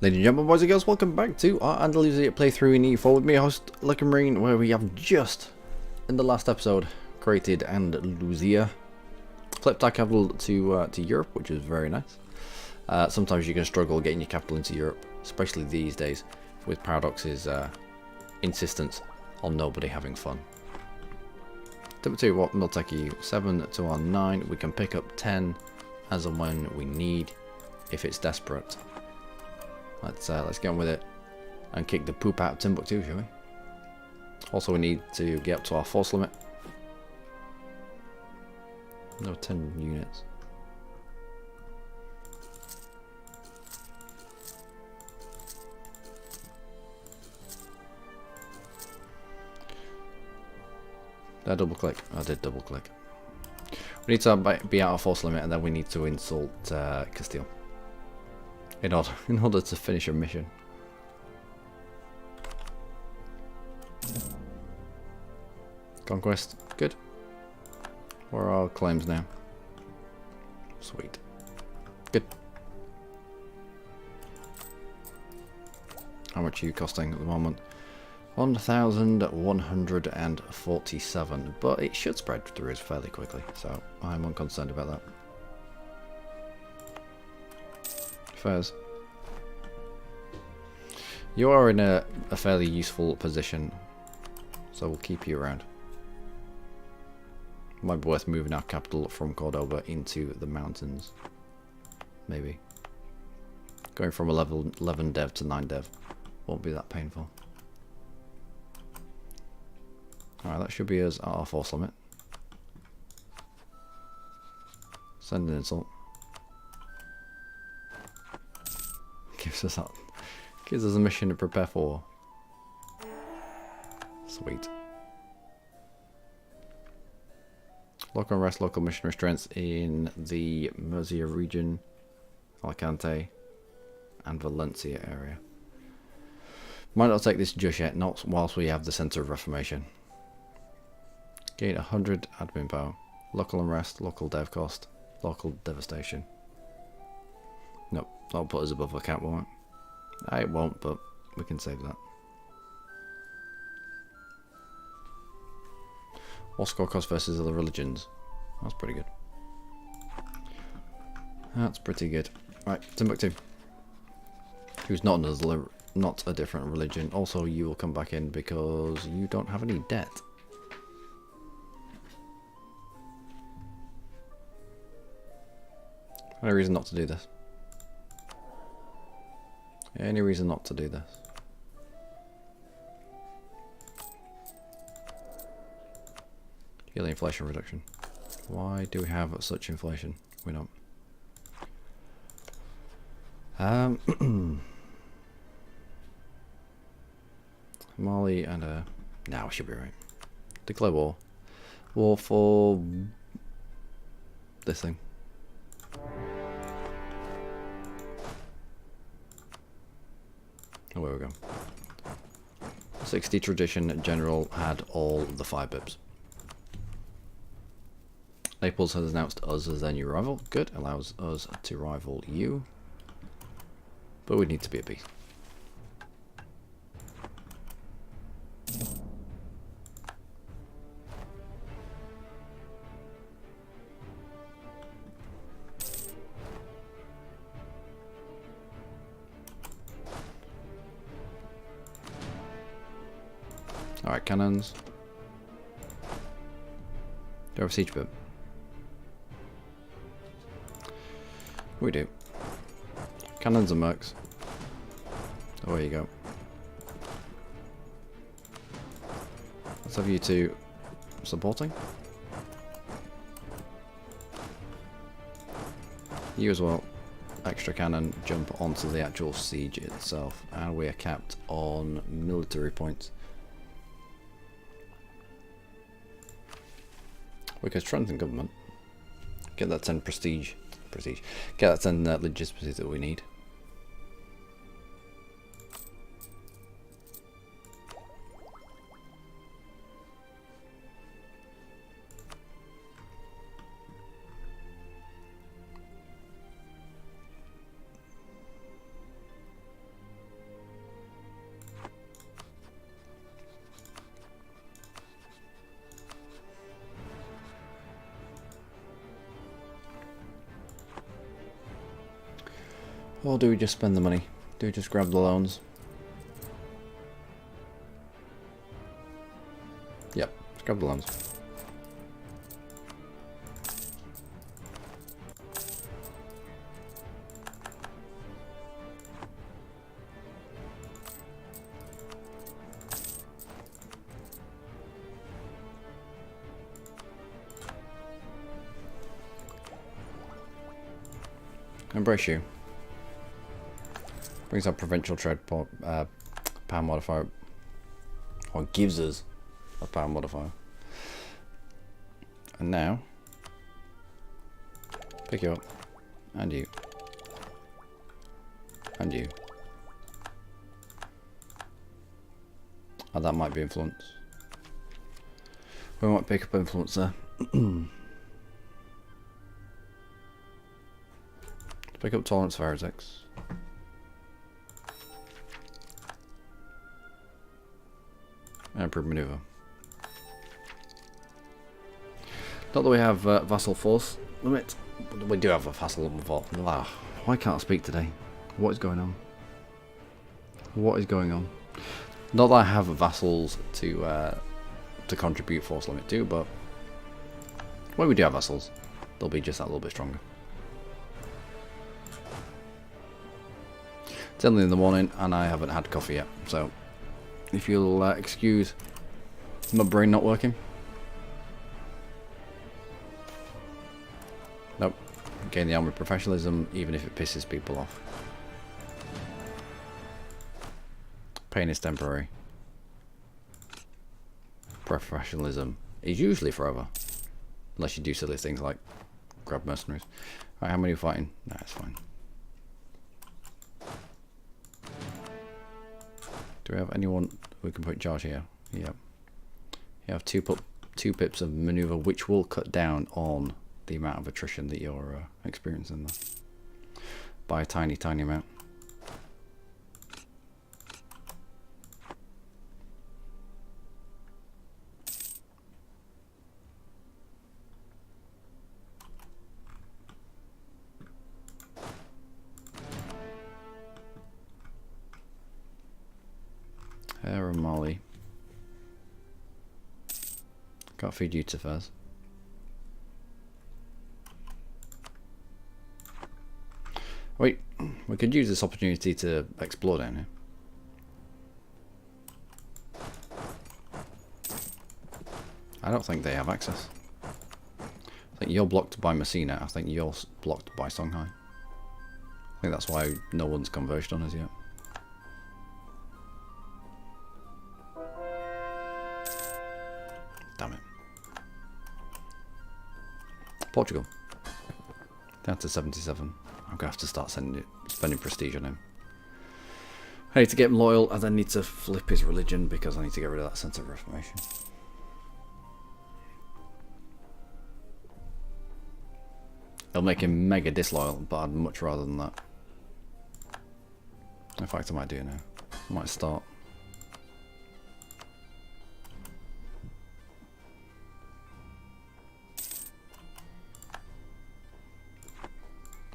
Ladies and gentlemen, boys and girls, welcome back to our Andalusia playthrough in EU4 with me, host Luckymarine, where we have just, in the last episode, created Andalusia. Flipped our capital to Europe, which is very nice. Sometimes you can struggle getting your capital into Europe, especially these days, with Paradox's insistence on nobody having fun. Timbuktu, what will take you 7 to our 9. We can pick up 10 as and when we need, if it's desperate. Let's get on with it and kick the poop out of Timbuktu, shall we? Also, we need to get up to our force limit. No 10 units. Did I double click? I did double click. We need to be out of force limit, and then we need to insult Castile. In order to finish a mission. Conquest, good. Where are our claims now? Sweet. Good. How much are you costing at the moment? 1,147, but it should spread through us fairly quickly, so I'm unconcerned about that. Fairs. You are in a fairly useful position, so we'll keep you around. Might be worth moving our capital from Cordoba into the mountains. Maybe. Going from 11 dev to 9 dev won't be that painful. Alright, that should be us at our force limit. Send an insult. Gives us a mission to prepare for. Sweet. Local unrest, local mission restraints in the Murcia region, Alicante, and Valencia area. Might not take this just yet, not whilst we have the Centre of Reformation. Gain 100 admin power. Local unrest, local dev cost, local devastation. Nope, that'll put us above the cap, won't it? It won't, but we can save that. War score cost versus other religions. That's pretty good. That's pretty good. Right, Timbuktu. Who's not a different religion. Also, you will come back in because you don't have any debt. Any reason not to do this? Any reason not to do this? Yearly inflation reduction. Why do we have such inflation? We don't. Mali and now we should be right. Declare war. War for this thing. Oh, where we go. 60 tradition general had all the 5 bips. Naples has announced us as their new rival. Good, allows us to rival you. But we need to be at peace. Alright, cannons. Do I have a siege bib? We do. Cannons and mercs. Oh, there you go. Let's have you two supporting. You as well. Extra cannon, jump onto the actual siege itself. And we are capped on military points. We can strengthen government. Get that 10 prestige. Get that 10 legitimacy that we need. Or do we just spend the money? Do we just grab the loans? Yep, let's grab the loans. Embrace you. Brings our provincial trade power modifier, or gives us a power modifier. And now, pick you up, and you, and you. Oh, that might be influence. We might pick up influence there. Pick up tolerance for heretics. And improve maneuver. Not that we have vassal force limit, but we do have a vassal limit. Wow. Why can't I speak today? What is going on? What is going on? Not that I have vassals to contribute force limit to, but when we do have vassals, they'll be just that little bit stronger. It's early in the morning and I haven't had coffee yet, so if you'll excuse my brain not working. Nope. Gain the army professionalism even if it pisses people off. Pain is temporary. Professionalism is usually forever. Unless you do silly things like grab mercenaries. Alright, how many are you fighting? Nah, it's fine. Do we have anyone we can put in charge here? Yep. You have two pips of maneuver, which will cut down on the amount of attrition that you're experiencing there. By a tiny, tiny amount. Mali. Can't feed you to Fez. Wait, we could use this opportunity to explore down here. I don't think they have access. I think you're blocked by Messina. I think you're blocked by Songhai. I think that's why no one's converged on us yet. Damn it. Portugal. Down to 77. I'm gonna have to start spending prestige on him. I need to get him loyal, and then need to flip his religion because I need to get rid of that sense of reformation. It'll make him mega disloyal, but I'd much rather than that. In fact, I might do it now. I might start.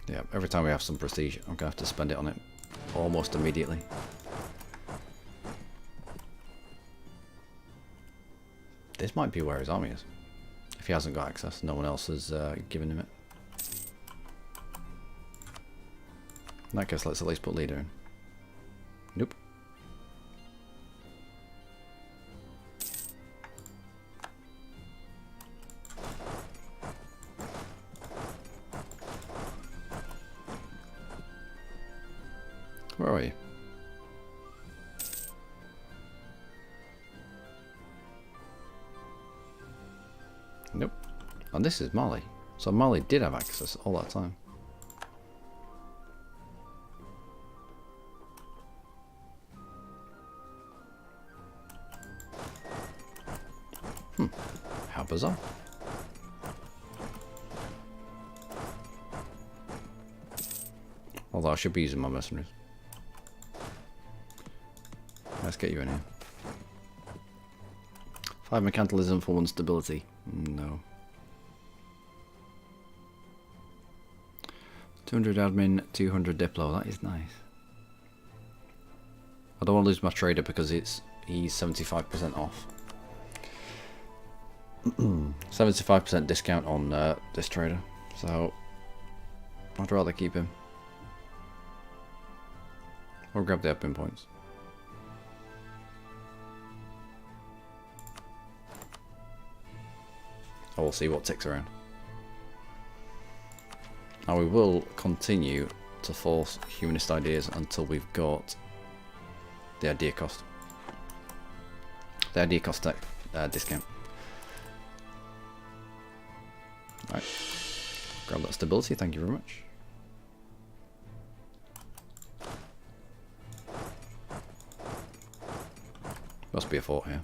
Yeah, every time we have some prestige, I'm gonna have to spend it on it almost immediately. This might be where his army is. If he hasn't got access, no one else has given him it. In that case, let's at least put leader in. Nope. Where are you? Nope. And this is Mali. So Mali did have access all that time. How bizarre. Although I should be using my mercenaries. Let's get you in here. 5 mercantilism for 1 stability. No. 200 admin, 200 diplo. That is nice. I don't want to lose my trader because he's 75% off. 75% discount on this trader, so I'd rather keep him or grab the admin points. I will see what ticks around. Now we will continue to force humanist ideas until we've got the idea cost. The idea cost discount. Right. Grab that stability, thank you very much. Must be a fort here.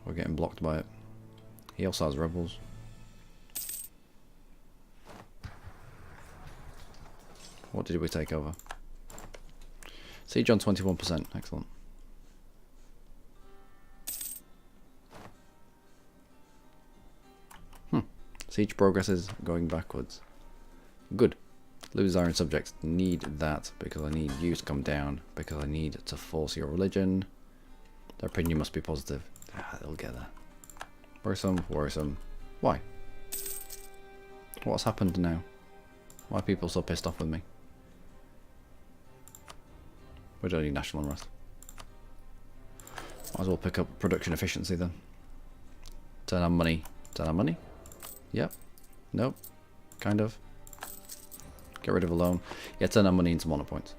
We're getting blocked by it. He also has rebels. What did we take over? Siege on 21%, excellent. Siege progress is going backwards. Good. Lose iron subjects. Need that because I need you to come down. Because I need to force your religion. Their opinion must be positive. Ah, they'll get there. Worrisome, worrisome. Why? What's happened now? Why are people so pissed off with me? We don't need national unrest. Might as well pick up production efficiency then. Turn on money. Turn on money? Yep. Nope. Kind of. Get rid of a loan. Yeah, turn our money into mono points.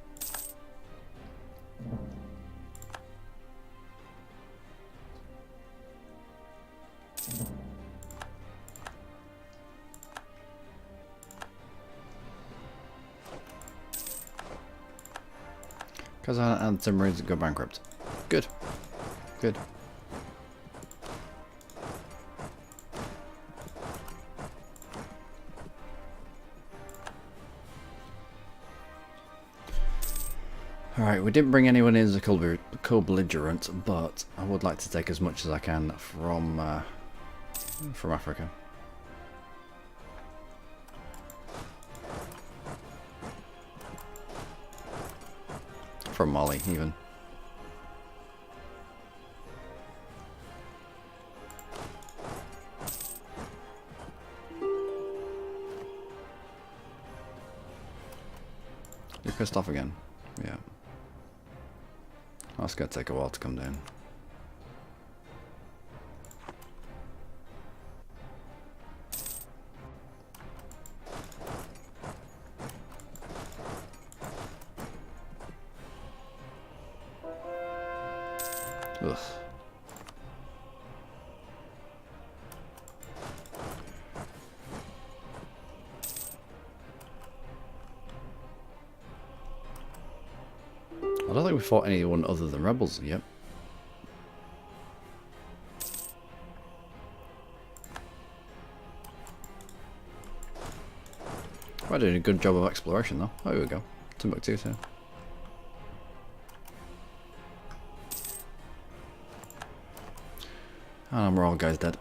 Kazan and Timbuktu go bankrupt. Good. Good. Alright, we didn't bring anyone in as a co-belligerent, but I would like to take as much as I can from Africa. From Mali, even. You're pissed off again? Yeah. That's gonna take a while to come down. Ugh. I don't think we fought anyone other than rebels yet. We're doing a good job of exploration though. Oh, here we go. Timbuktu here. And our morale guy's dead.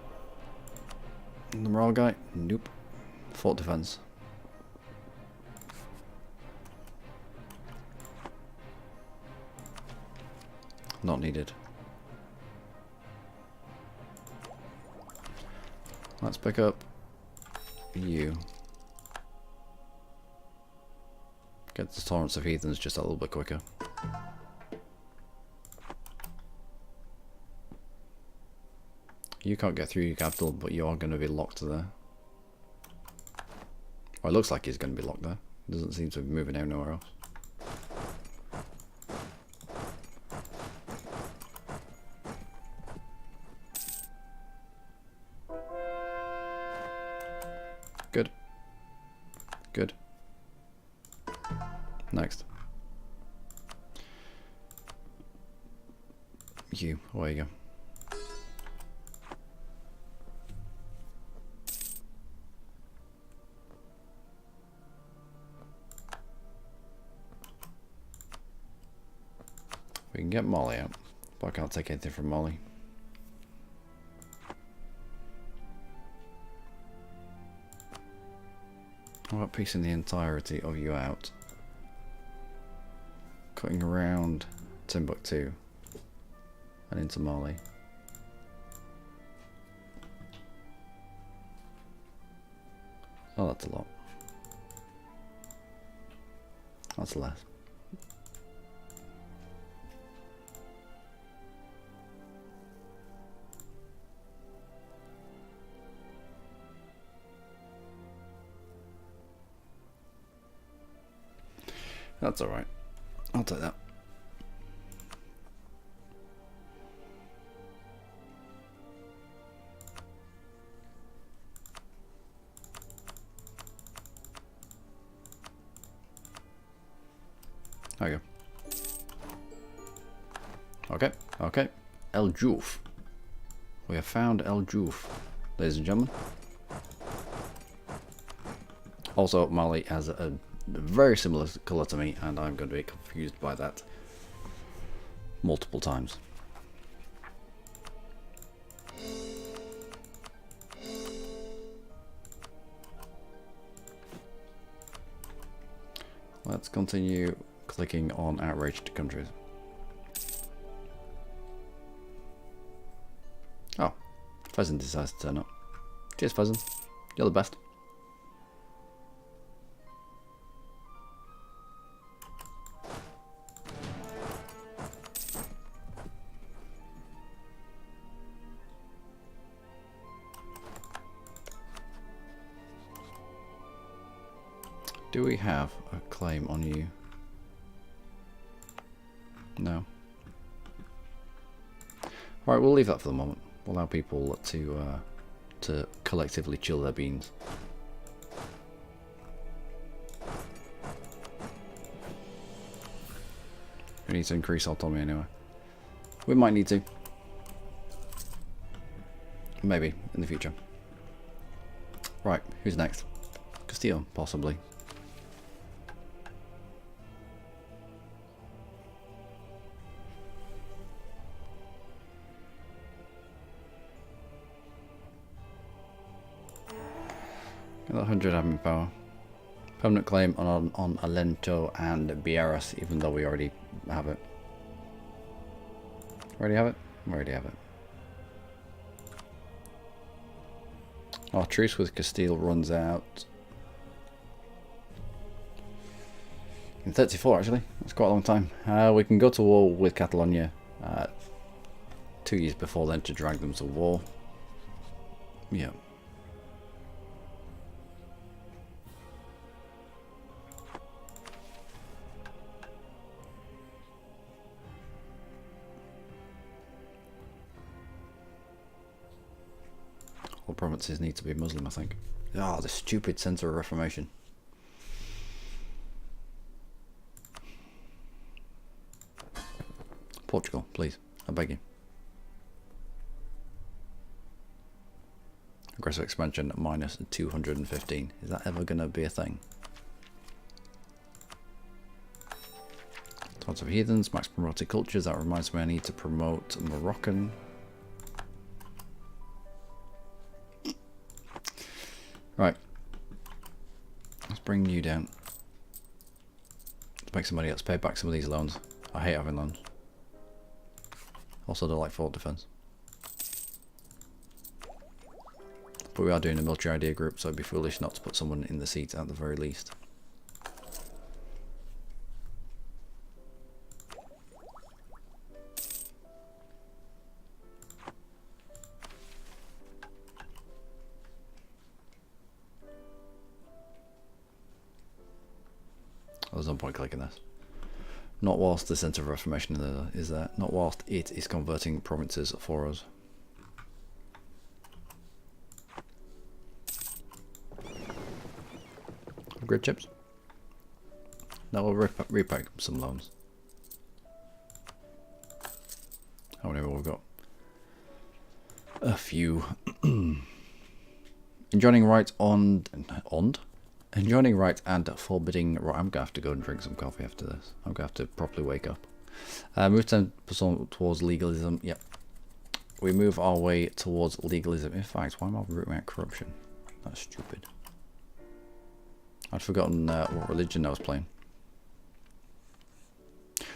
And the morale guy? Nope. Fort defense. Not needed. Let's pick up you. Get the tolerance of heathens just a little bit quicker. You can't get through your capital, but you are going to be locked there. Well, it looks like he's going to be locked there. Doesn't seem to be moving out nowhere else. Good. Good. Next. You. Away you go. We can get Molly out, but I can't take anything from Molly. How about piecing the entirety of you out? Cutting around Timbuktu and into Mali. Oh, that's a lot. That's less. That's alright. I'll take that. There you go. Okay, okay. El Juf. We have found El Juf, ladies and gentlemen. Also, Mali has a very similar colour to me, and I'm going to be confused by that multiple times. Let's continue clicking on outraged countries. Oh, Pheasant decides to turn up. Cheers, Pheasant. You're the best. Do we have a claim on you? No. Alright, we'll leave that for the moment. We'll allow people to collectively chill their beans. We need to increase autonomy anyway. We might need to. Maybe, in the future. Right, who's next? Castile, possibly. Got 100 admin power. Permanent claim on Alento and Biarritz, even though we already have it. Already have it? We already have it. Our truce with Castile runs out in 34, actually. That's quite a long time. We can go to war with Catalonia 2 years before then to drag them to war. Yeah. All provinces need to be Muslim, I think. Oh, the stupid Centre of Reformation. Portugal, please. I beg you. Aggressive expansion minus 215. Is that ever going to be a thing? Tons of heathens, max promoted cultures. That reminds me I need to promote Moroccan. Right. Let's bring you down. Let's make some money. Let's pay back some of these loans. I hate having loans. Also don't like fort defense. But we are doing a military idea group, so it'd be foolish not to put someone in the seat at the very least. There's no point clicking this. Not whilst the Centre of Reformation is there. Not whilst it is converting provinces for us. Grid chips. Now we'll repack some loans. How many have we got? A few. Enjoining right on. Enjoining right and forbidding right. I'm gonna have to go and drink some coffee after this. I'm gonna have to properly wake up. Move 10% towards legalism. Yep. We move our way towards legalism. In fact, why am I rooting out corruption? That's stupid. I'd forgotten what religion I was playing.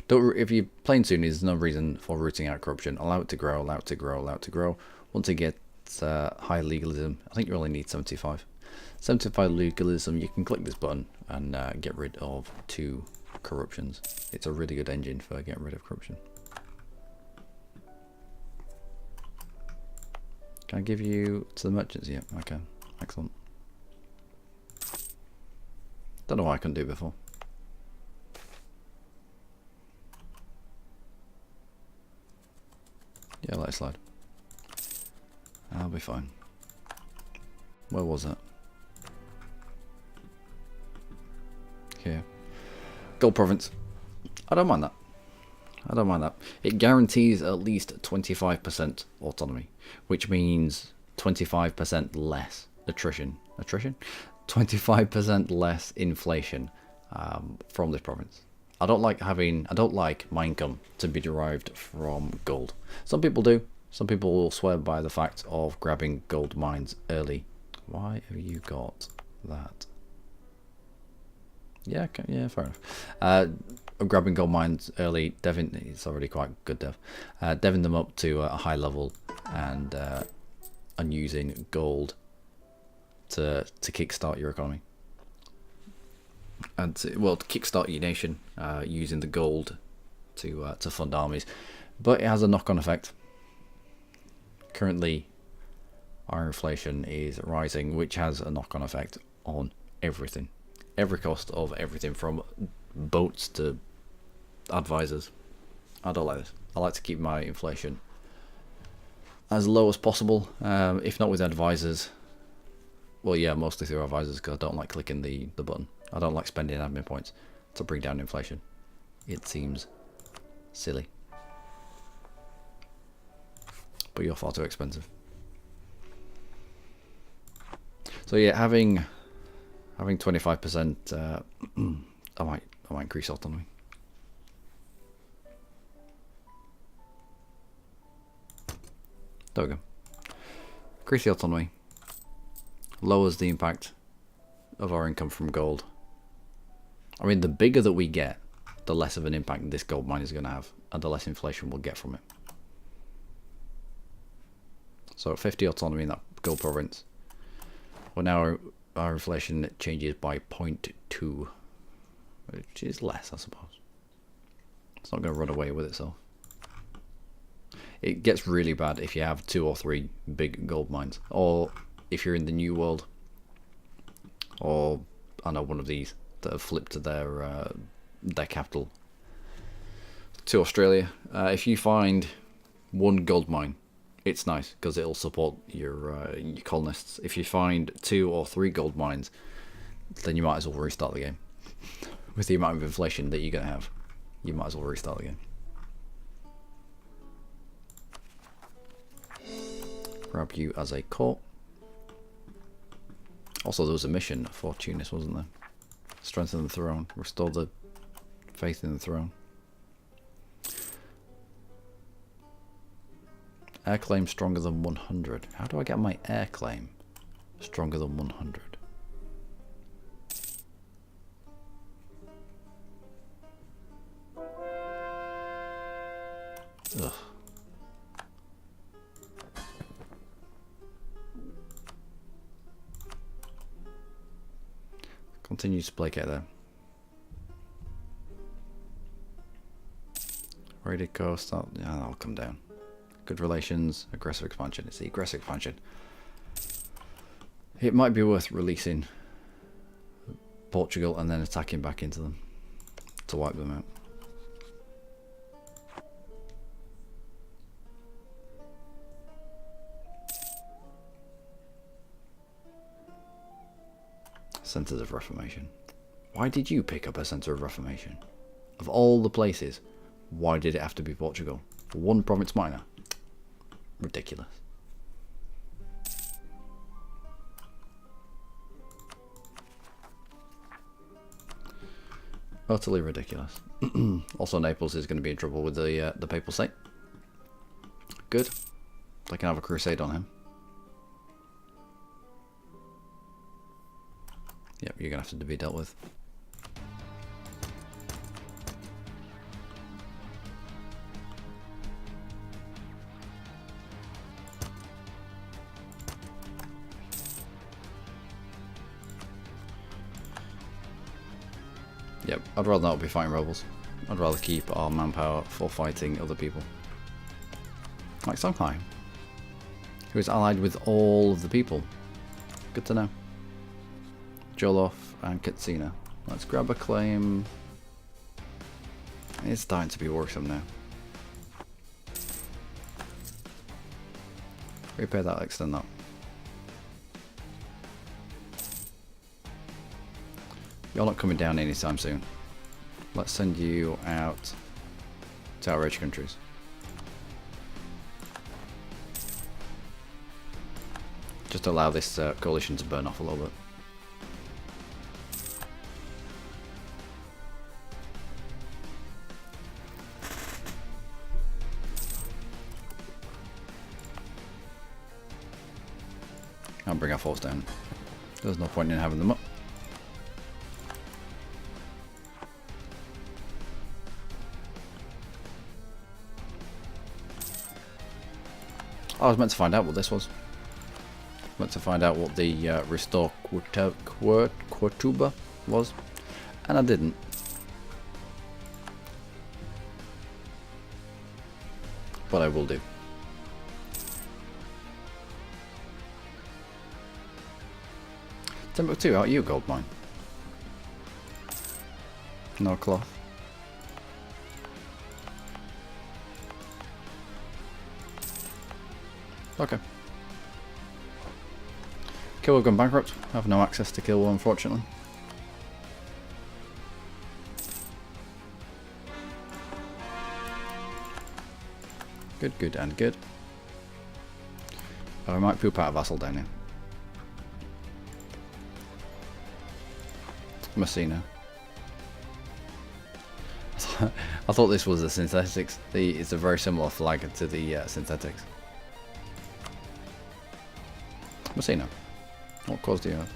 Don't, if you're playing Sunni, there's no reason for rooting out corruption. Allow it to grow, allow it to grow, allow it to grow. Once it gets high legalism, I think you only need 75. 75 legalism, you can click this button and get rid of 2 corruptions. It's a really good engine for getting rid of corruption. Can I give you to the merchants? Yeah, I can. Excellent. Don't know why I couldn't do it before. Yeah, let it slide. I'll be fine. Where was that? Here. Gold province. I don't mind that. I don't mind that. It guarantees at least 25% autonomy, which means 25% less attrition. Attrition? 25% less inflation from this province. I don't like my income to be derived from gold. Some people do. Some people will swear by the fact of grabbing gold mines early. Why have you got that? Yeah, okay, yeah, fair enough. Grabbing gold mines early, deving, it's already quite good dev. Deving them up to a high level and using gold to kickstart your economy. And to kickstart your nation using the gold to fund armies. But it has a knock-on effect. Currently, our inflation is rising, which has a knock-on effect on everything. Every cost of everything from boats to advisors. I don't like this. I like to keep my inflation as low as possible, if not with advisors. Well, yeah, mostly through advisors, because I don't like clicking the button. I don't like spending admin points to bring down inflation. It seems silly. But you're far too expensive. So yeah, having 25%, I might increase autonomy. There we go. Increase the autonomy. Lowers the impact of our income from gold. I mean, the bigger that we get, the less of an impact this gold mine is going to have, and the less inflation we'll get from it. So 50 autonomy in that gold province. Well, now our inflation changes by 0.2, which is less, I suppose. It's not going to run away with itself. It gets really bad if you have 2 or 3 big gold mines, or if you're in the New World, or I know one of these that have flipped to their capital to Australia. If you find 1 gold mine, it's nice because it'll support your colonists. If you find 2 or 3 gold mines, then you might as well restart the game. With the amount of inflation that you're going to have, you might as well restart the game. Grab you as a court. Also, there was a mission for Tunis, wasn't there? Strengthen the throne, restore the faith in the throne. Air claim stronger than 100. How do I get my air claim stronger than 100? Ugh. Continue to placate there. Ready to go, start. Yeah, that'll come down. Good relations, aggressive expansion. It's the aggressive expansion. It might be worth releasing Portugal and then attacking back into them to wipe them out. Centres of Reformation. Why did you pick up a Centre of Reformation? Of all the places, why did it have to be Portugal? One province minor? Ridiculous. Utterly ridiculous. Also, Naples is going to be in trouble with the Papal State. Good. They can have a crusade on him. Yep, you're going to have to be dealt with. Yep, I'd rather not be fighting rebels. I'd rather keep our manpower for fighting other people. Like Songhai, who is allied with all of the people. Good to know. Jolof and Katsina. Let's grab a claim. It's starting to be worrisome now. Repair that, extend that. You're not coming down anytime soon. Let's send you out to our rich countries. Just allow this coalition to burn off a little bit. I'll bring our force down. There's no point in having them up. I was meant to find out what this was. Meant to find out what the Restore Quartuba was, and I didn't. But I will do. Timbuktu, aren't you a gold mine? No cloth. Okay. Kill have gone bankrupt. I have no access to Kill, unfortunately. Good, good, and good. Oh, I might poop out a vassal down here. Messina. I thought this was the synthetics. It's a very similar flag to the synthetics. Messina. What cause do you have?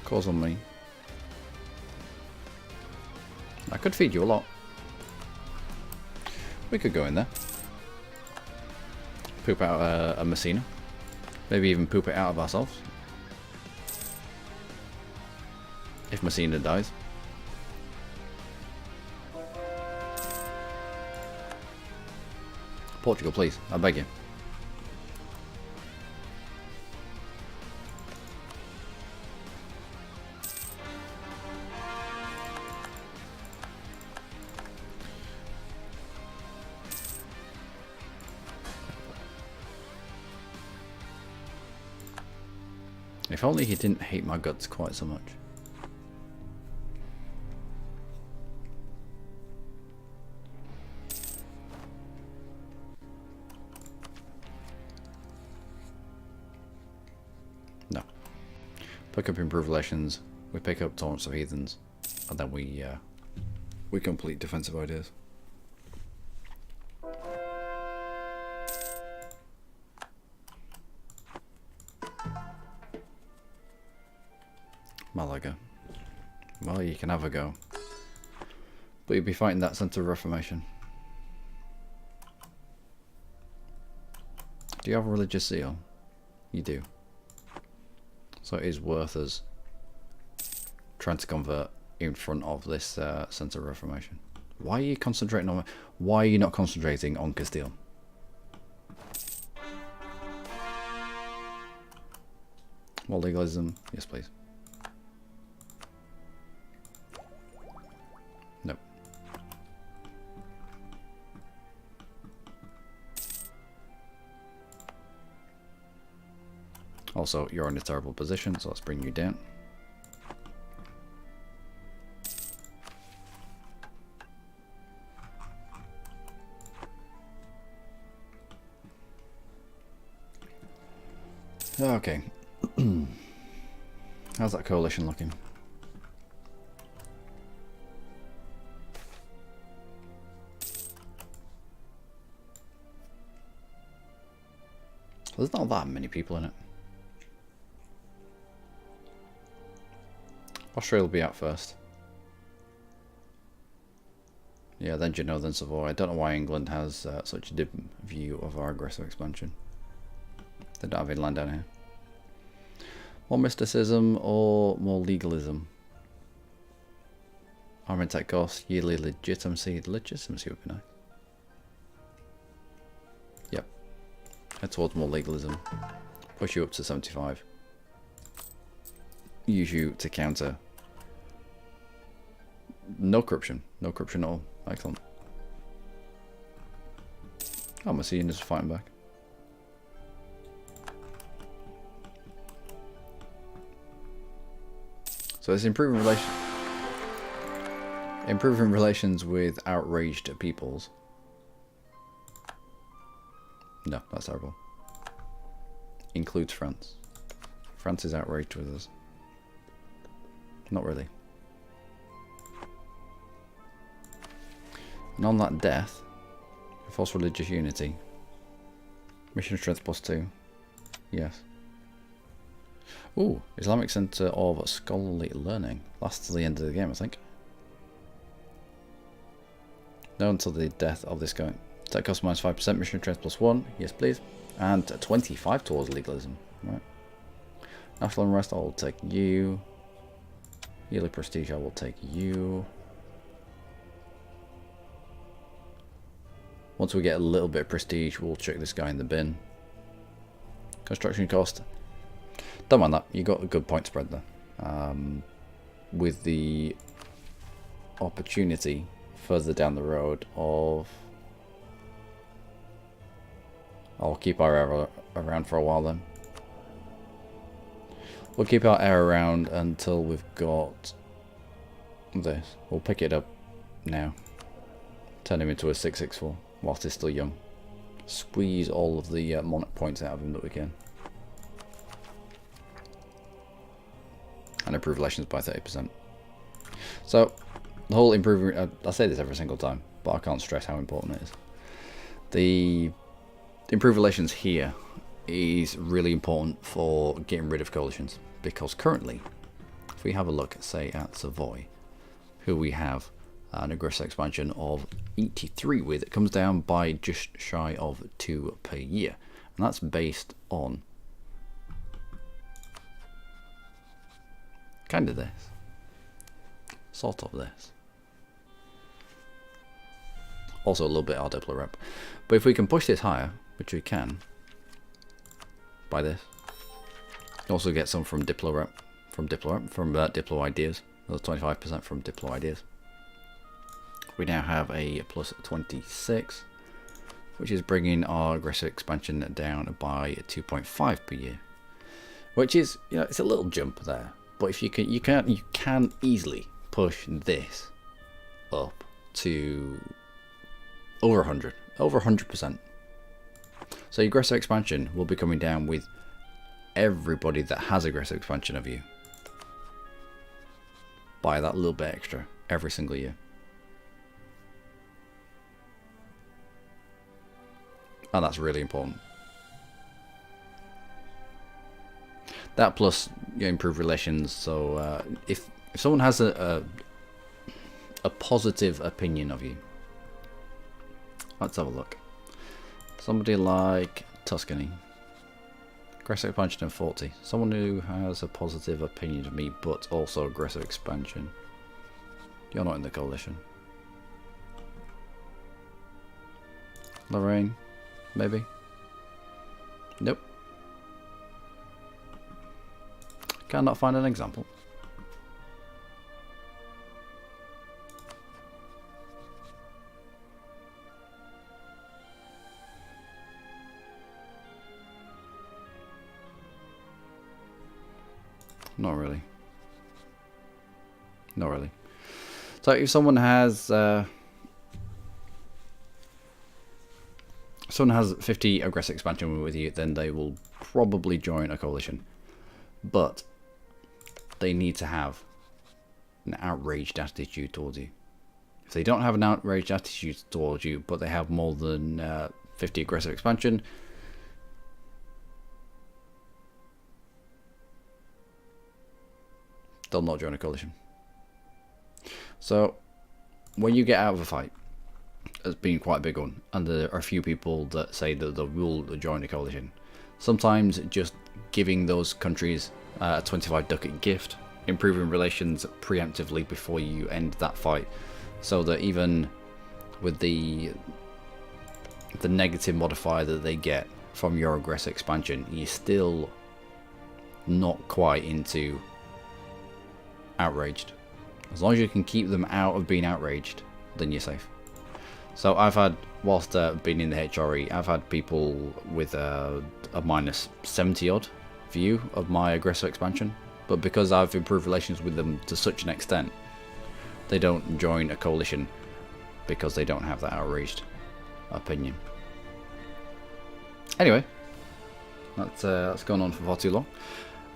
Cause on me. I could feed you a lot. We could go in there. Poop out a Messina. Maybe even poop it out of ourselves. If Messina dies. Portugal, please. I beg you. If only he didn't hate my guts quite so much. No. Pick up improved relations, we pick up taunts of heathens, and then we complete defensive ideas. Malaga. Well, you can have a go. But you'll be fighting that Centre of Reformation. Do you have a religious zeal? You do. So it is worth us trying to convert in front of this Centre of Reformation. Why are you concentrating on... Why are you not concentrating on Castile? More legalism? Yes, please. Nope. Also, you're in a terrible position, so let's bring you down. Okay. How's that coalition looking? There's not that many people in it. Austria will be out first. Yeah, then Genoa, then Savoy. I don't know why England has such a dim view of our aggressive expansion. They don't have any land down here. More mysticism or more legalism? Armament tech cost, yearly legitimacy. Legitimacy would be nice. Yep. Head towards more legalism. Push you up to 75. Use you to counter. No corruption. No corruption at all. Excellent. Oh, my Massinian is fighting back. So it's improving relations with outraged peoples. No, that's terrible. Includes France. France is outraged with us. Not really. And on that death, false religious unity. Mission strength +2. Yes. Ooh, Islamic Center of Scholarly Learning. Lasts till the end of the game, I think. No, until the death of this guy. Tech cost -5%, mission strength +1. Yes, please. And 25 towards legalism. Right. National unrest, I will take you. Yearly prestige, I will take you. Once we get a little bit of prestige, we'll chuck this guy in the bin. Construction cost. Don't mind that. You got a good point spread there. With the opportunity further down the road of... I'll keep our air around for a while then. We'll keep our air around until we've got this. We'll pick it up now. Turn him into a 664 whilst he's still young. Squeeze all of the monarch points out of him that we can. And improve relations by 30%. So, the whole improving... I say this every single time, but I can't stress how important it is. The improved relations here is really important for getting rid of coalitions. Because currently, if we have a look, say, at Savoy, who we have an aggressive expansion of 83 with, it comes down by just shy of 2 per year. And that's based on kind of this. Sort of this. Also a little bit our Diplo rep. But if we can push this higher, which we can, by this. Also get some from Diplo rep. From Diplo ideas. Another 25% from Diplo ideas. We now have a plus 26, which is bringing our aggressive expansion down by 2.5 per year. Which is, you know, it's a little jump there. But if you can easily push this up to over 100, over 100%. So your aggressive expansion will be coming down with everybody that has aggressive expansion of you by that little bit extra every single year. And that's really important. That plus improved relations. So if someone has a positive opinion of you, let's have a look. Somebody like Tuscany, aggressive expansion of 40. Someone who has a positive opinion of me, but also aggressive expansion. You're not in the coalition. Lorraine, maybe. Nope. Cannot find an example. Not really. Not really. So if someone has 50 aggressive expansion with you, then they will probably join a coalition. But they need to have an outraged attitude towards you. If they don't have an outraged attitude towards you, but they have more than 50 aggressive expansion, they'll not join a coalition. So when you get out of a fight, it's been quite a big one, and there are a few people that say that they will join a coalition. Sometimes just giving those countries a 25 ducat gift, improving relations preemptively before you end that fight, so that even with the negative modifier that they get from your aggressive expansion, you're still not quite into outraged. As long as you can keep them out of being outraged, then you're safe. So I've had, whilst being in the HRE, I've had people with a minus 70 odd view of my aggressive expansion, but because I've improved relations with them to such an extent, they don't join a coalition because they don't have that outraged opinion. Anyway, that's gone on for far too long.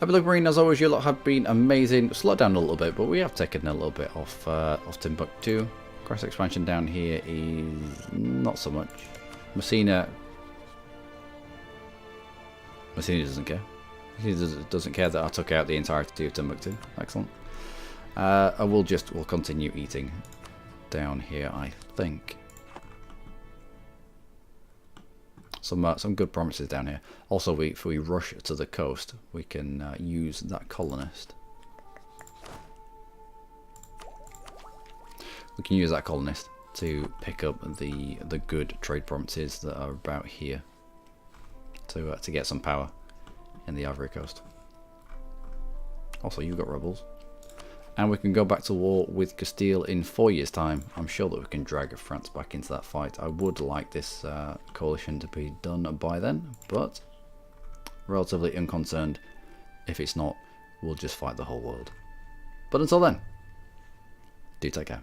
Luckymarine, as always, you lot have been amazing. Slowed down a little bit, but we have taken a little bit off Timbuktu. Aggressive expansion down here is not so much. Messina doesn't care. He doesn't care that I took out the entirety of Timbuktu. Excellent. We'll continue eating down here, I think. Some good promises down here. Also, if we rush to the coast, we can use that colonist. We can use that colonist to pick up the good trade promises that are about here to get some power in the Ivory Coast. Also, you've got rebels. And we can go back to war with Castile in 4 years' time. I'm sure that we can drag France back into that fight. I would like this coalition to be done by then, but relatively unconcerned. If it's not, we'll just fight the whole world. But until then, do take care.